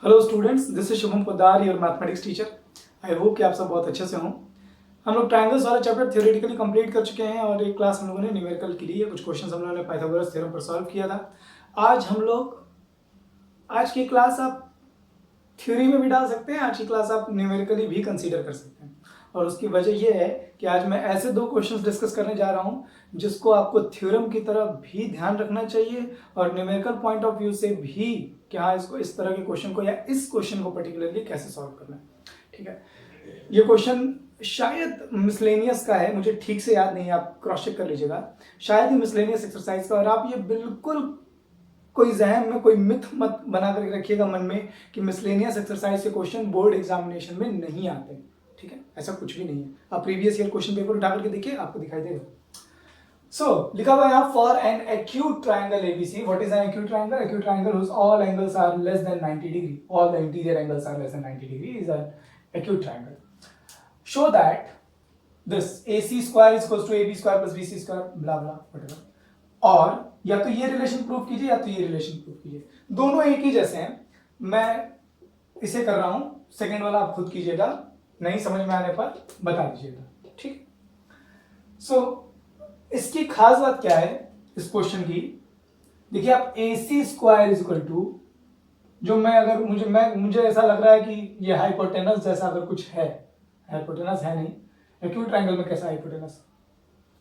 Hello students, this is Shubham Poddar, your mathematics teacher. I hope कि आप सब बहुत अच्छे से हों। हम लोग ट्रायंगल्स वाला चैप्टर थियोरेटिकली कंप्लीट कर चुके हैं और एक क्लास हम लोगों ने न्यूमेरिकल के लिए कुछ क्वेश्चंस हम लोगों ने पाइथागोरस थ्योरम पर सॉल्व किया था। आज की क्लास आप थ्योरी में भी डाल सकते हैं, आज की क्लास आप न्यूमेरिकली भी कंसीडर कर सकते हैं। और उसकी वजह यह है कि आज मैं ऐसे दो क्वेश्चंस डिस्कस करने जा रहा हूं जिसको आपको थ्योरम की तरह भी ध्यान रखना चाहिए और न्यूमेरिकल पॉइंट ऑफ व्यू से भी कि हाँ, इसको इस तरह के क्वेश्चन को या इस क्वेश्चन को पर्टिकुलरली कैसे सॉल्व करना है। ठीक है, ये क्वेश्चन शायद मिसलेनियस का है, मुझे ठीक से याद नहीं है, आप क्रॉस चेक कर लीजिएगा। शायद ही मिसलेनियस एक्सरसाइज का, और आप ये बिल्कुल कोई जहन में कोई मिथ मत बना करके रखिएगा मन में कि मिसलेनियस एक्सरसाइज के क्वेश्चन बोर्ड एग्जामिनेशन में नहीं आते। ठीक है, ऐसा कुछ भी नहीं है। आप प्रीवियस ईयर क्वेश्चन पेपर उठा करके देखिए, आपको दिखाई देगा। लिखा हुआ यहाँ for an acute triangle ABC, what is an acute triangle? Acute triangle whose all angles are less than 90 degree, all the interior angles are less than 90 degree is an acute triangle. Show that this AC square is equals to AB square plus BC square blah blah whatever. और या तो ये relation prove कीजिए या तो ये relation prove कीजिए, दोनों एक ही जैसे हैं। मैं इसे कर रहा हूं, सेकंड वाला आप खुद कीजिएगा, नहीं समझ में आने पर बता दीजिएगा। ठीक। इसकी खास बात क्या है इस क्वेश्चन की? देखिए, आप AC square is equal to, जो मैं अगर मुझे ऐसा लग रहा है कि ये हाइपोटेनस जैसा अगर कुछ है, हाइपोटेनस है नहीं, एक्यूट ट्रायंगल में कैसा हाइपोटेनस,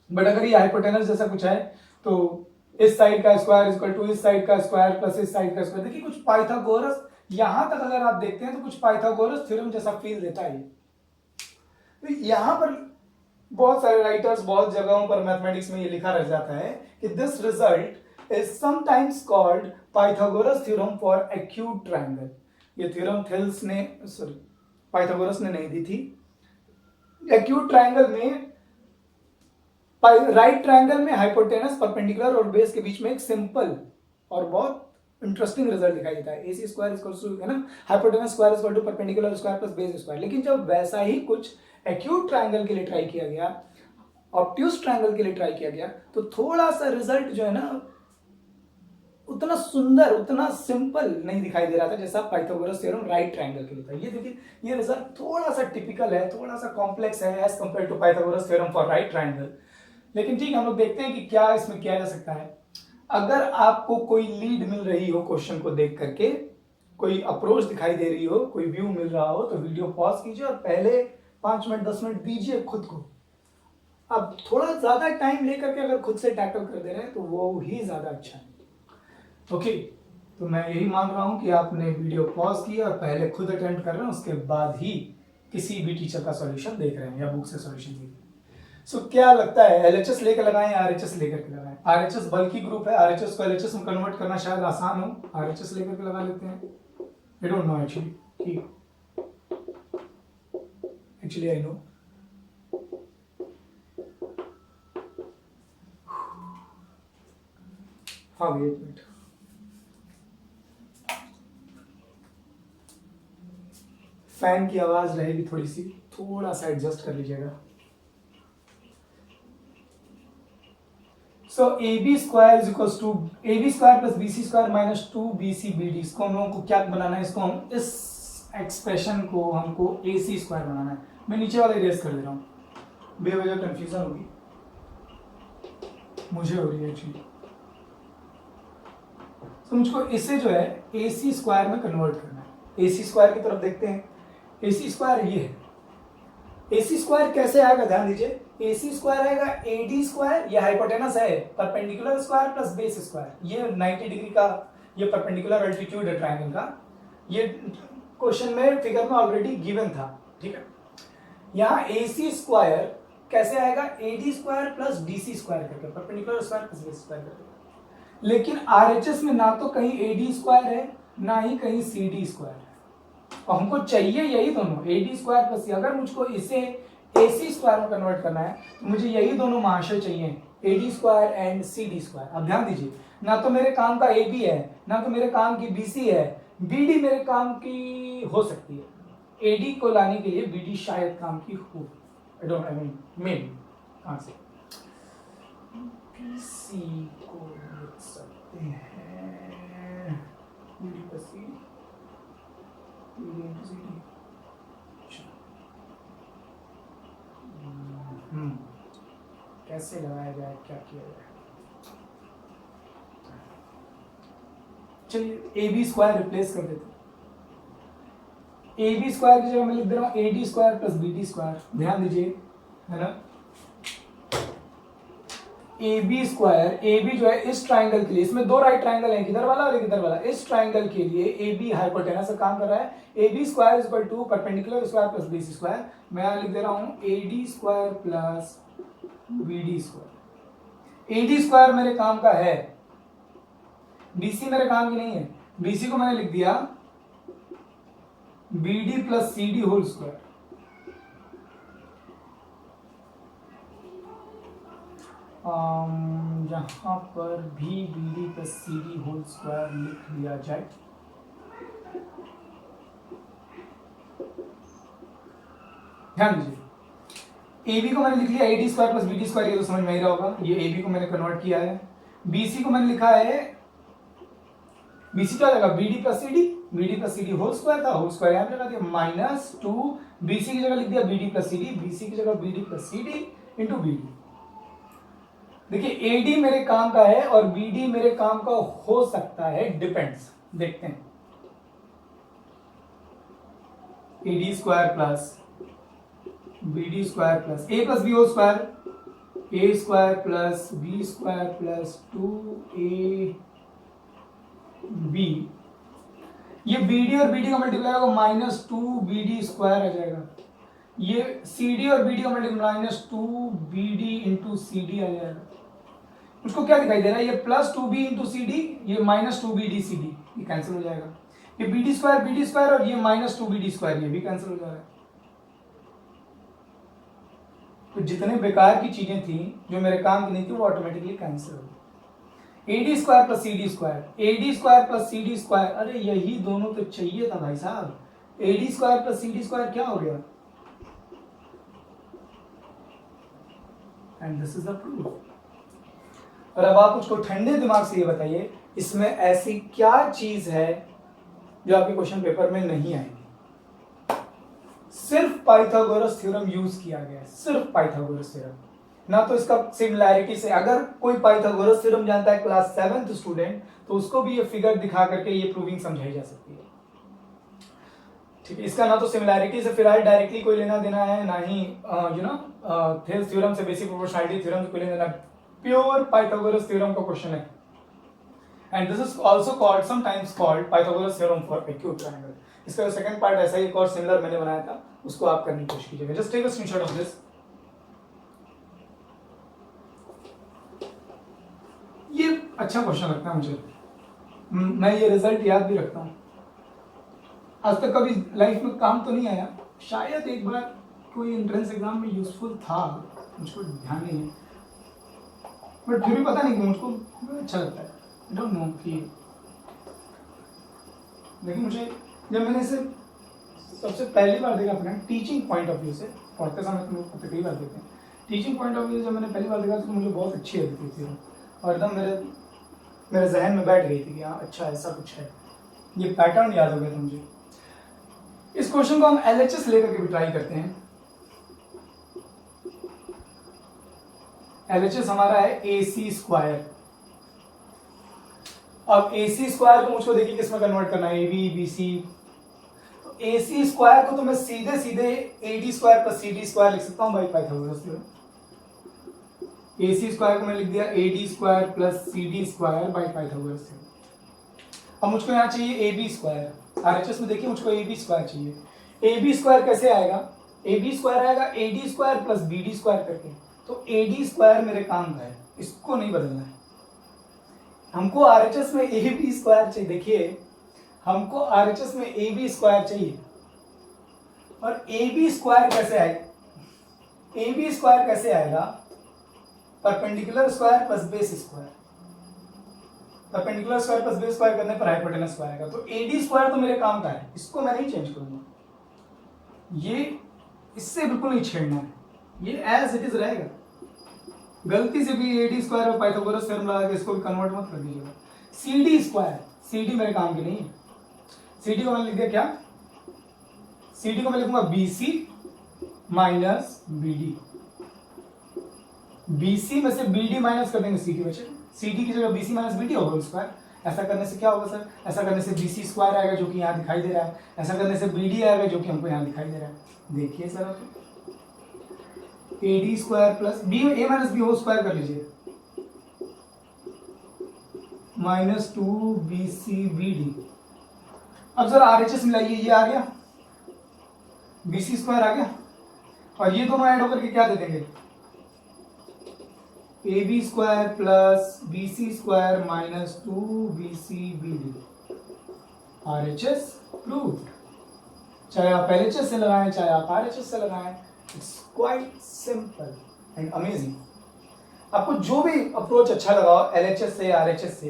बट अगर ये हाइपोटेनस जैसा कुछ है तो इस साइड का स्क्वायर इज इक्वल टू इस साइड का स्क्वायर प्लस इस साइड का स्क्वायर। देखिए, कुछ पाइथागोरस, यहां तक अगर आप देखते हैं तो कुछ पाइथागोरस थ्योरम जैसा फील देता है। तो यहां पर बहुत सारे राइटर्स, बहुत जगहों पर मैथमेटिक्स में ये लिखा रह जाता है कि this result is sometimes called Pythagoras theorem for acute triangle. ये थ्योरम पाइथागोरस ने नहीं दी थी। एक्यूट ट्रायंगल में, राइट ट्रायंगल में हाइपोटेनस, परपेंडिकुलर और बेस के बीच में एक सिंपल और बहुत इंटरेस्टिंग रिजल्ट दिखाई देता है। AC स्क्वायर इक्वल टू, है ना, hypotenuse square equal to perpendicular square plus base square. लेकिन जब वैसा ही कुछ एक्यूट ट्रायंगल के लिए ट्राई किया गया, ऑब्ट्यूज ट्रायंगल के लिए ट्राई किया गया, तो थोड़ा सा रिजल्ट जो है ना, उतना सुंदर, उतना सिंपल नहीं दिखाई दे रहा था जैसा पाइथागोरस थ्योरम राइट ट्रायंगल के लिए था। ये देखिए, ये रिजल्ट थोड़ा सा टिपिकल है, थोड़ा सा कॉम्प्लेक्स है as compare to Pythagoras theorem for right triangle. लेकिन ठीक, हम लोग देखते हैं कि क्या इसमें किया जा सकता है। अगर आपको कोई लीड मिल रही हो क्वेश्चन को देख करके, कोई अप्रोच दिखाई दे रही हो, कोई व्यू मिल रहा हो, तो वीडियो पॉज कीजिए और पहले 5 मिनट 10 मिनट दीजिए खुद को। अब थोड़ा ज्यादा टाइम लेकर के अगर खुद से टैकल कर दे रहे हैं तो वो ही ज्यादा अच्छा है। ओके, तो मैं यही मान रहा हूं कि आपने वीडियो पॉज किया और पहले खुद अटेम्प्ट कर रहे हैं, उसके बाद ही किसी भी टीचर का सॉल्यूशन देख रहे हैं या बुक से सॉल्यूशन देख रहे हैं। क्या लगता है, LHS लेकर लगाएं या RHS लेकर के लगाएं? RHS बल्कि ग्रुप है, RHS को LHS में कन्वर्ट करना शायद आसान हो, RHS लेकर के लगा लेते हैं। I don't know actually I know. हाँ, वेट मिनट, फैन की आवाज रहेगी थोड़ी सी, थोड़ा सा एडजस्ट कर लीजिएगा। AB square is equal to AB square plus BC square minus 2BCBD। इसको हम लोगों को क्या बनाना है? इसको हम, इस एक्सप्रेशन को हमको AC स्क्वायर बनाना है। मैं नीचे वाला इरेज कर दे रहा हूं, बेवजह कंफ्यूजन होगी, मुझे हो रही है एक्चुअली। तो मुझको इसे जो है AC स्क्वायर में कन्वर्ट करना है। AC स्क्वायर की तरफ देखते हैं। AC स्क्वायर ये है। AC स्क्वायर कैसे आएगा, ध्यान दीजिए। AC स्क्वायर आएगा AD स्क्वायर, ये हाइपोटेनस है, perpendicular square plus base square. ये 90 डिग्री का ये परपेंडिकुलर अल्टीट्यूड है ट्रायंगल का। ये क्वेश्चन में फिगर में ऑलरेडी गिवन था। ठीक है, यहाँ AC स्क्वायर कैसे आएगा? AD square plus BC square करके, perpendicular square plus base square करके। लेकिन RHS में ना तो कहीं AD स्क्वायर है ना ही कहीं CD स्क्वायर है, और हमको चाहिए यही दोनों, AD स्क्वायर प्लस। अगर मुझको इसे AC स्क्वायर में कन्वर्ट करना है तो मुझे यही दोनों महाशय चाहिए, AD square and CD square. अब ध्यान दीजिए, ना तो मेरे काम का AB है, ना तो मेरे काम की BC है, BD मेरे काम की हो सकती है, AD को लाने के लिए BD शायद काम की हो, I don't, I mean may be. कहां से BC को लिख सकते हैं, BD प्लस CD। कैसे लगाया जाए, क्या किया जाए? चलिए ए बी स्क्वायर रिप्लेस कर देते हैं। ए बी स्क्वायर की जगह मैं लिख दे रहा हूँ A D square plus B D square. ध्यान दीजिए, है ना, A B square, A B जो है इस ट्राइंगल के लिए, इसमें दो राइट ट्राइंगल है, किधर वाला और किधर वाला, इस ट्राइंगल के लिए ए बी हाइपोटेनस से काम कर रहा है। A B square is equal to perpendicular square plus B C square. मैं यहां लिख दे रहा हूं A D square plus B D square. A D square मेरे काम का है, बीसी मेरे काम की नहीं है। बीसी को मैंने लिख दिया B D plus C D whole square. यहां पर भी B D plus C D whole square लिख लिया जाए। ध्यान दीजिए, ए बी को मैंने लिख लिया A D square plus B D square, ये तो समझ में ही रहा होगा। ये ए बी को मैंने कन्वर्ट किया है। बीसी को मैंने लिखा है, बीसी क्या लगा, B D plus C D, B D plus C D whole square था, होल स्क्वायर यहां पे लगा दिया माइनस टू, बीसी की जगह लिख दिया B D plus C D, BC की जगह B D plus C D into B D. देखिए एडी मेरे काम का है और बीडी मेरे काम का हो सकता है, डिपेंड्स। देखते हैं, AD square plus BD square plus a plus b whole square, a square plus b square plus 2ab, ये बीडी और बीडी का मल्टीप्लाई होगा माइनस 2bd स्क्वायर आ जाएगा। ये cd और bd का multiply minus 2bd into cd आ जाएगा। उसको क्या दिखाई दे रहा है, ये plus 2b into C D, ये माइनस 2bd सी डी, ये कैंसिल हो जाएगा। ये bd स्क्वायर और ये माइनस 2bd स्क्वायर, ये भी कैंसिल हो जाएगा। तो जितने बेकार की चीजें थी जो मेरे काम की नहीं थी वो ऑटोमेटिकली कैंसिल हो गई। AD square plus C D square, AD square plus C D square, अरे यही दोनों तो चाहिए था भाई साहब। AD square plus C D square क्या हो गया, and this is the proof. और अब आप मुझको ठंडे दिमाग से ये बताइए, इसमें ऐसी क्या चीज है जो आपके क्वेश्चन पेपर में नहीं आएगी। सिर्फ पाइथागोरस थ्योरम यूज किया गया है, सिर्फ पाइथागोरस थ्योरम, ना तो इसका सिमिलैरिटी से। अगर कोई पाइथागोरस थ्योरम जानता है क्लास 7th स्टूडेंट, तो उसको भी ये फिगर दिखा करके ये प्रूविंग समझाई जा सकती है। ठीक है, इसका ना तो सिमिलैरिटी से फिर डायरेक्टली कोई लेना देना है, ना ही थेल्स थ्योरम से, बेसिक प्रोपोर्शनैलिटी थ्योरम से कोई लेना देना। प्योर पाइथागोरस थ्योरम का क्वेश्चन है, and this is also called, sometimes called Pythagoras theorem for acute triangle. इसका सेकंड पार्ट ऐसा ही एक और सिमिलर मैंने बनाया था, उसको आप करने की कोशिश कीजिएगा। Just take a screenshot of this. ये अच्छा क्वेश्चन लगता है मुझे, मैं ये रिजल्ट याद भी रखता हूँ। आज तक कभी लाइफ में काम तो नहीं आया, शायद एक बार कोई एंट्रेंस एग्जाम में यूजफुल था, मुझको ध्यान नहीं है, बट फिर भी पता नहीं क्यों मुझको अच्छा लगता है। आई डोंट नो कि, लेकिन मुझे जब मैंने इसे सबसे पहली बार देखा अपने टीचिंग पॉइंट ऑफ व्यू से, पढ़ते समय तो लोग कई बार देखते हैं, टीचिंग पॉइंट ऑफ व्यू से जब मैंने पहली बार देखा तो मुझे बहुत अच्छी लगती थी और एकदम मेरे जहन में बैठ गई थी कि हाँ अच्छा ऐसा कुछ है, ये पैटर्न याद हो गया था मुझे। इस क्वेश्चन को हम LHS लेकर के भी ट्राई करते हैं। LHS हमारा है AC स्क्वायर। अब AC स्क्वायर को मुझको देखिए किसमें कन्वर्ट करना है, AB BC। तो AC स्क्वायर को तो मैं सीधे सीधे AD square plus CD square लिख सकता हूं by Pythagoras theorem. AC square को मैं लिख दिया AD square plus CD square by Pythagoras theorem. अब मुझको यहाँ चाहिए AB स्क्वायर। RHS में देखिए मुझको AB स्क्वायर चाहिए। AB स्क्वायर कैसे आएगा, AB स्क्वायर आएगा AD square plus BD square करके। तो AD स्क्वायर मेरे काम का है, इसको नहीं बदलना है। हमको RHS में AB स्क्वायर चाहिए। देखिए हमको RHS में AB स्क्वायर चाहिए, और AB स्क्वायर कैसे आएगा, AB स्क्वायर कैसे आएगा, perpendicular square plus base square. Perpendicular square plus base square करने पर हाइपोटेनस स्क्वायर आएगा। तो AD स्क्वायर तो मेरे काम का है, इसको मैं नहीं चेंज करूंगा, ये इससे बिल्कुल नहीं छेड़ना है, ये एज इट इज रहेगा। गलती से भी AD स्क्वायर और पाइथागोरस थ्योरम लगा के इसको भी कन्वर्ट मत कर दीजिएगा। CD स्क्वायर, CD मेरे काम की नहीं है। CD को मैंने लिख दिया क्या, सी डी को मैं लिखूंगा B C minus B D, B C में से बी डी माइनस कर देंगे सी डी बचे, सी डी की जगह B C minus B D होगा स्क्वायर। ऐसा करने से क्या होगा सर, ऐसा करने से बी सी स्क्वायर आएगा जो कि यहाँ दिखाई दे रहा है, ऐसा करने से बी डी आएगा जो कि हमको यहाँ दिखाई दे रहा है। देखिए सर आप A D square plus B, A minus B whole square कर लीजिए, माइनस 2BCBD। अब जरा RHS मिलाइए, ये आ गया BC स्क्वायर आ गया, और ये दोनों ऐड होकर के क्या दे देंगे, AB square plus BC square minus 2BCBD। RHS proved. चाहे आप LHS से लगाएं चाहे आप RHS से लगाएं, it's quite simple and amazing. आपको जो भी अप्रोच अच्छा लगा LHS से RHS से,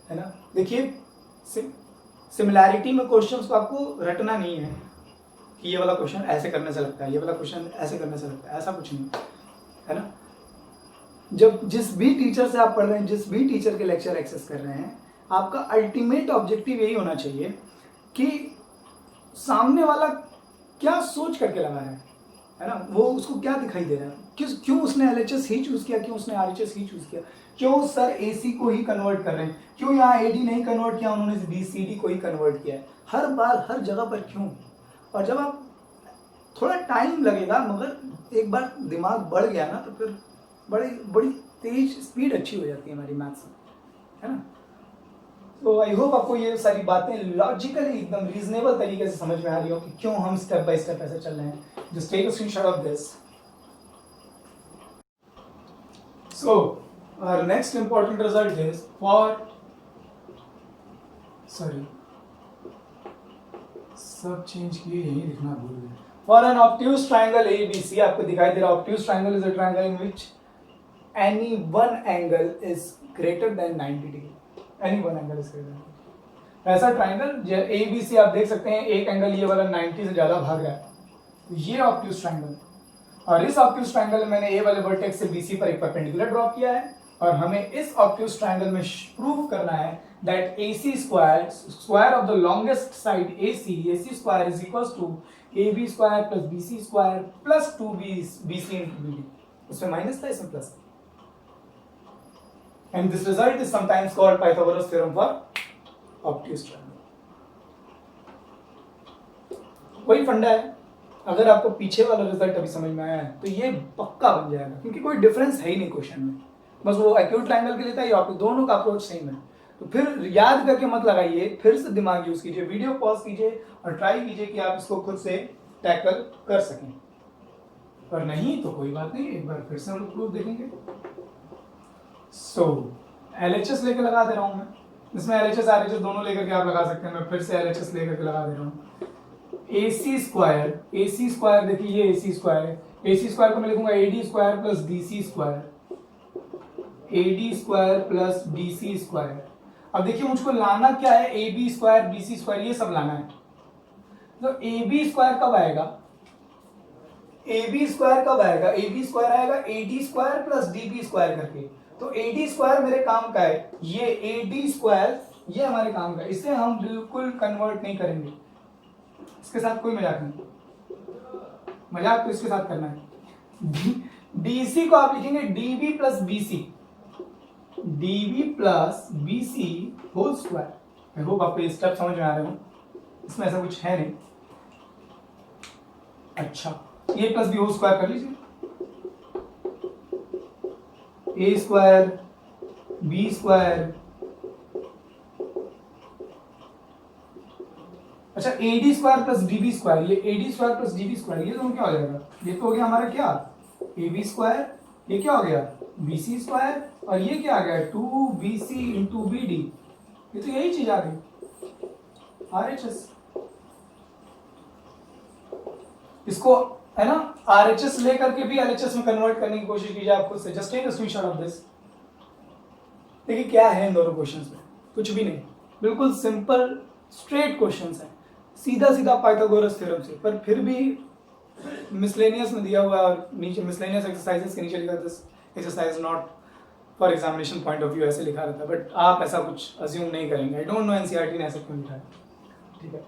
है ना। देखिए सिमिलैरिटी में क्वेश्चंस को आपको रटना नहीं है कि ये वाला क्वेश्चन ऐसे करने से लगता है, ये वाला क्वेश्चन ऐसे करने से लगता है, ऐसा कुछ नहीं है ना। जब जिस भी टीचर से आप पढ़ रहे हैं, जिस भी टीचर के लेक्चर एक्सेस कर रहे हैं, आपका अल्टीमेट ऑब्जेक्टिव यही होना चाहिए कि सामने वाला क्या सोच करके लगा है ना, वो उसको क्या दिखाई दे रहा है, क्यों उसने LHS ही चूज किया, क्यों उसने RHS ही चूज किया, क्यों सर AC को ही कन्वर्ट कर रहे हैं, क्यों यहाँ AD नहीं कन्वर्ट किया उन्होंने, BCD को ही कन्वर्ट किया है, हर बार हर जगह पर क्यों। और जब आप थोड़ा टाइम लगेगा मगर एक बार दिमाग बढ़ गया ना तो फिर बड़ी तेज स्पीड अच्छी हो जाती है हमारी मैथ्स में, है ना। तो आई होप आपको ये सारी बातें लॉजिकली एकदम रीजनेबल तरीके से समझ में आ रही हो कि क्यों हम स्टेप बाय स्टेप ऐसे चल रहे हैं। Just take a screenshot of this. So our next important result is सब चेंज किए, यही लिखना भूल गए। For an obtuse triangle ABC, आपको दिखाई दे रहा है obtuse triangle is a triangle in which any one angle is greater than 90 degree, any one angle is greater than. ऐसा ट्राइंगल ABC आप देख सकते हैं, एक एंगल ये वाला 90 से ज्यादा भाग रहा है, तो ये ऑब्ट्यूज ट्राइंगल, और इस ऑब्ट्यूज ट्राइंगल में मैंने A वाले वर्टेक्स से BC पर एक परपेंडिकुलर ड्रॉ किया है, और हमें इस ऑब्ट्यूज ट्राइंगल में प्रूव करना है that AC square, square of the longest side AC square is equals to AB square plus BC square plus 2BC into BD। उसमें माइनस था, इसमें plus. And this result is sometimes called Pythagoras theorem for obtuse triangle. वही फंडा है, अगर आपको पीछे वाला रिजल्ट अभी समझ में आया है तो ये पक्का बन जाएगा, क्योंकि कोई डिफरेंस है ही नहीं क्वेश्चन में, बस वो एक्यूट ट्रायंगल के लिए था, या आपको दोनों का अप्रोच सेम है। तो फिर याद करके मत लगाइए, फिर से दिमाग यूज कीजिए, वीडियो पॉज कीजिए और ट्राई कीजिए कि आप इसको खुद से टैकल कर सकें, पर नहीं तो कोई बात नहीं, एक बार फिर से हम लोग प्रूफ देखेंगे। सो LHS लेकर लगा दे रहा हूं मैं, इसमें LHS RHS दोनों लेकर के आप लगा सकते हैं, मैं फिर से LHS लेकर के लगा दे रहा हूँ। AC स्क्वायर देखिए ये AC स्क्वायर को मैं लिखूंगा AD square plus BC square, AD square plus BC square. अब देखिए मुझको लाना क्या है, AB स्क्वायर BC स्क्वायर ये सब लाना है। तो AB स्क्वायर कब आएगा, AB स्क्वायर आएगा AD square plus DB square करके। तो AD स्क्वायर मेरे काम का है, ये AD स्क्वायर ये हमारे काम का है, इसे हम बिल्कुल कन्वर्ट नहीं करेंगे, इसके साथ कोई मजाक नहीं, मजाक तो इसके साथ करना है। DC को आप लिखेंगे DB plus BC whole square. I hope आपको ये स्टेप समझ में आ रहे हो, इसमें ऐसा कुछ है नहीं। अच्छा, A plus B whole square कर लीजिए, A स्क्वायर B स्क्वायर, अच्छा AD square plus DB square, ये AD square plus DB square, ये दोनों क्या हो जाएगा, ये तो हो गया हमारा क्या AB स्क्वायर, ये क्या हो गया BC स्क्वायर, और ये क्या आ गया 2BC इंटू BD, ये तो यही चीज आ गई RHS। इसको है ना RHS लेकर के भी LHS में कन्वर्ट करने की कोशिश कीजिए आप खुद से। Just take a screenshot of this. देखिए क्या है इन दोनों क्वेश्चंस में, कुछ भी नहीं, बिल्कुल सिंपल स्ट्रेट क्वेश्चंस है, सीधा सीधा पाइथागोरस थ्योरम से, पर फिर भी मिसलेनियस में दिया हुआ है, और नीचे मिसलेनियस एक्सरसाइजेस के नीचे लिखा this exercise not for examination point of view ऐसे लिखा रहता है, बट आप ऐसा कुछ अज्यूम नहीं करेंगे। आई डोंट नो एनसीईआरटी ने ऐसा क्यों लिखा है, ठीक है।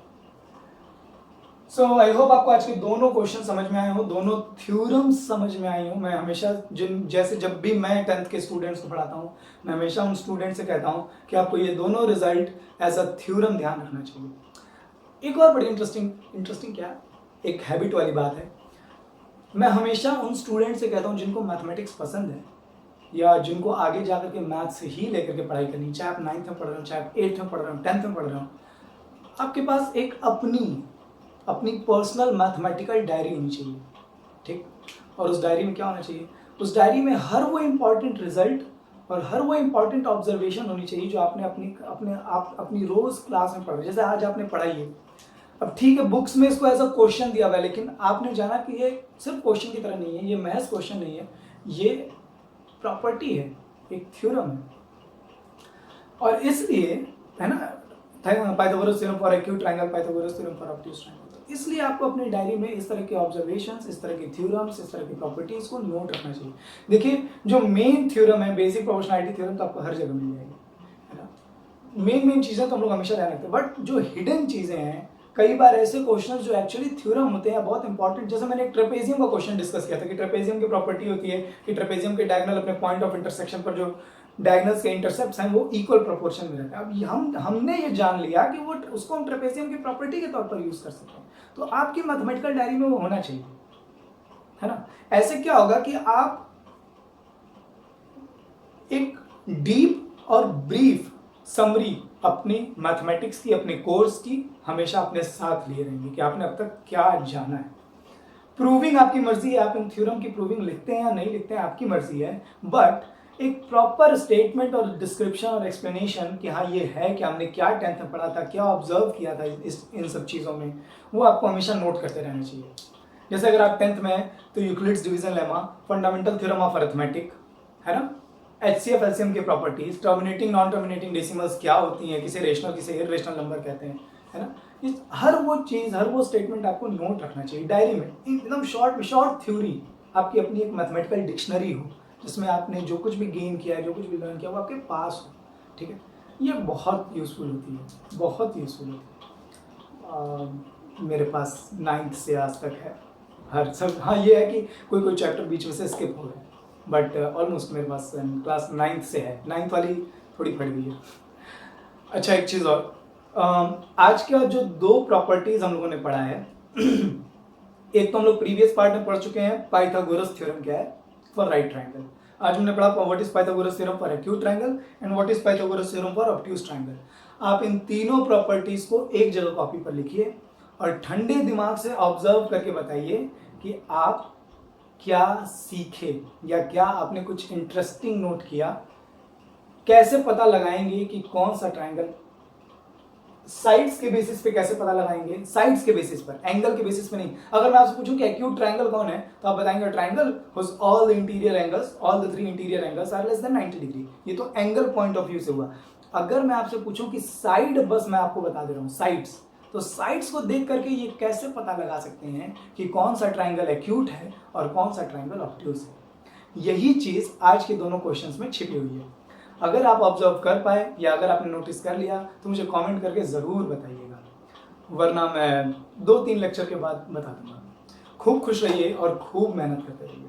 सो आई होप आपको आज के दोनों क्वेश्चन समझ में आए हो, दोनों थ्योरम्स समझ में आई हो। मैं हमेशा जैसे जब भी मैं 10th के स्टूडेंट्स को पढ़ाता हूँ, मैं हमेशा उन स्टूडेंट से कहता हूँ कि आपको ये दोनों रिजल्ट एज अ थ्योरम ध्यान रखना चाहिए। एक और बड़ी इंटरेस्टिंग क्या, एक हैबिट वाली बात है, मैं हमेशा उन स्टूडेंट से कहता हूँ जिनको मैथमेटिक्स पसंद है या जिनको आगे जाकर के मैथ्स ही लेकर के पढ़ाई करनी, चाहे आप 9th में पढ़ रहे हो, चाहे आप 8th में पढ़ रहे हो, 10th में पढ़ रहे हो, आपके पास एक अपनी पर्सनल मैथमेटिकल डायरी होनी चाहिए, ठीक। और उस डायरी में क्या होना चाहिए, उस डायरी में हर वो इंपॉर्टेंट रिजल्ट और हर वो इंपॉर्टेंट ऑब्जर्वेशन होनी चाहिए जो आपने अपनी रोज क्लास में पढ़ा। जैसे आज आपने पढ़ाई है, अब ठीक है बुक्स में इसको ऐसा क्वेश्चन दिया हुआ है, लेकिन आपने जाना कि ये सिर्फ क्वेश्चन की तरह नहीं है, ये महज क्वेश्चन नहीं है, ये प्रॉपर्टी है, एक थ्योरम है। और इसलिए है ना, Pythagoras theorem for acute triangle, Pythagoras theorem for obtuse triangle. तो इसलिए आपको अपनी डायरी में इस तरह के ऑब्जर्वेशंस, इस तरह के थ्योरम्स, इस तरह की प्रॉपर्टीज को नोट रखना चाहिए। देखिए जो मेन थ्योरम है, बेसिक प्रोपोर्शनैलिटी थ्योरम, तो आपको हर जगह मिल जाएगी, है ना। मेन चीजें तो हम लोग हमेशा ध्यान रखते हैं, बट जो हिडन चीजें हैं, कई बार ऐसे क्वेश्चंस जो एक्चुअली थ्योरम होते हैं बहुत इंपॉर्टेंट, जैसे मैंने एक ट्रेपेजियम का क्वेश्चन डिस्कस किया था कि ट्रेपेजियम की प्रॉपर्टी होती है कि ट्रेपेजियम के डायगोनल अपने पॉइंट ऑफ इंटरसेक्शन पर जो डायगोनल्स के इंटरसेप्ट्स हैं वो इक्वल प्रोपोर्शन में रहते हैं। अब हमने ये जान लिया कि वो उसको हम ट्रेपेजियम की प्रॉपर्टी के तौर पर यूज कर सकते हैं, तो आपकी मैथमेटिकल डायरी में वो होना चाहिए, है ना। ऐसे क्या होगा कि आप एक डीप और ब्रीफ समरी अपनी मैथमेटिक्स की, अपने कोर्स की हमेशा अपने साथ लिए रहेंगे कि आपने अब तक क्या जाना है। प्रूविंग आपकी मर्जी है, आप इन थ्योरम की प्रूविंग लिखते हैं या नहीं लिखते हैं आपकी मर्जी है, बट एक प्रॉपर स्टेटमेंट और डिस्क्रिप्शन और एक्सप्लेनेशन कि हाँ ये है कि हमने क्या 10th में पढ़ा था, क्या ऑब्जर्व किया था इन सब चीज़ों में, वो आपको हमेशा नोट करते रहना चाहिए। जैसे अगर आप 10th में हैं तो Euclid's division lemma, fundamental theorem of arithmetic, है ना, HCF LCM की properties, terminating non terminating decimals क्या होती हैं, किसे रेशनल किसे इररेशनल नंबर कहते हैं, है ना, हर वो चीज़, हर वो स्टेटमेंट आपको नोट रखना चाहिए डायरी में, एकदम शॉर्ट थ्योरी, आपकी अपनी एक मैथमेटिकल डिक्शनरी हो जिसमें आपने जो कुछ भी गेन किया है, जो कुछ भी लर्न किया वो आपके पास हो, ठीक है। ये बहुत यूज़फुल होती है, बहुत यूज़फुल होती है। मेरे पास 9th से आज तक है हर सब, हाँ ये है कि कोई चैप्टर बीच में से स्किप हो गया, बट ऑलमोस्ट मेरे पास क्लास 9th से है, 9th वाली थोड़ी फट गई है। अच्छा एक चीज़ और, आज का जो दो प्रॉपर्टीज हम लोगों ने पढ़ा है एक तो हम लोग प्रीवियस पार्ट में पढ़ चुके हैं, पाइथागोरस थ्योरम क्या है फॉर राइट ट्रायंगल। आज हमने पढ़ा what is Pythagoras theorem for acute triangle and what is Pythagoras theorem for obtuse triangle. आप इन तीनों प्रॉपर्टीज को एक जगह कॉपी पर लिखिए और ठंडे दिमाग से ऑब्जर्व करके बताइए कि आप क्या सीखे या क्या आपने कुछ इंटरेस्टिंग नोट किया। कैसे पता लगाएंगे कि कौन सा ट्रायंगल, साइड्स के बेसिस पे कैसे पता लगाएंगे, साइड्स के बेसिस पर, एंगल के बेसिस पे नहीं। अगर मैं आपसे पूछूं कि एक्यूट ट्रायंगल कौन है तो आप बताएंगे triangle whose all the interior angles, all the 3 interior angles are less than 90 degree. ये तो एंगल पॉइंट ऑफ व्यू से हुआ। अगर मैं आपसे पूछूं कि साइड, बस मैं आपको बता दे रहा हूं साइड्स, तो साइड्स को देख करके ये कैसे पता लगा सकते हैं कि कौन सा ट्रायंगल एक्यूट है और कौन सा ट्रायंगल ऑब्ट्यूज है। यही चीज आज के दोनों क्वेश्चंस में छिपी हुई है। अगर आप ऑब्जर्व कर पाए या अगर आपने नोटिस कर लिया तो मुझे कमेंट करके ज़रूर बताइएगा, वरना मैं 2-3 लेक्चर के बाद बता दूंगा। खूब खुश रहिए और खूब मेहनत करते रहिए।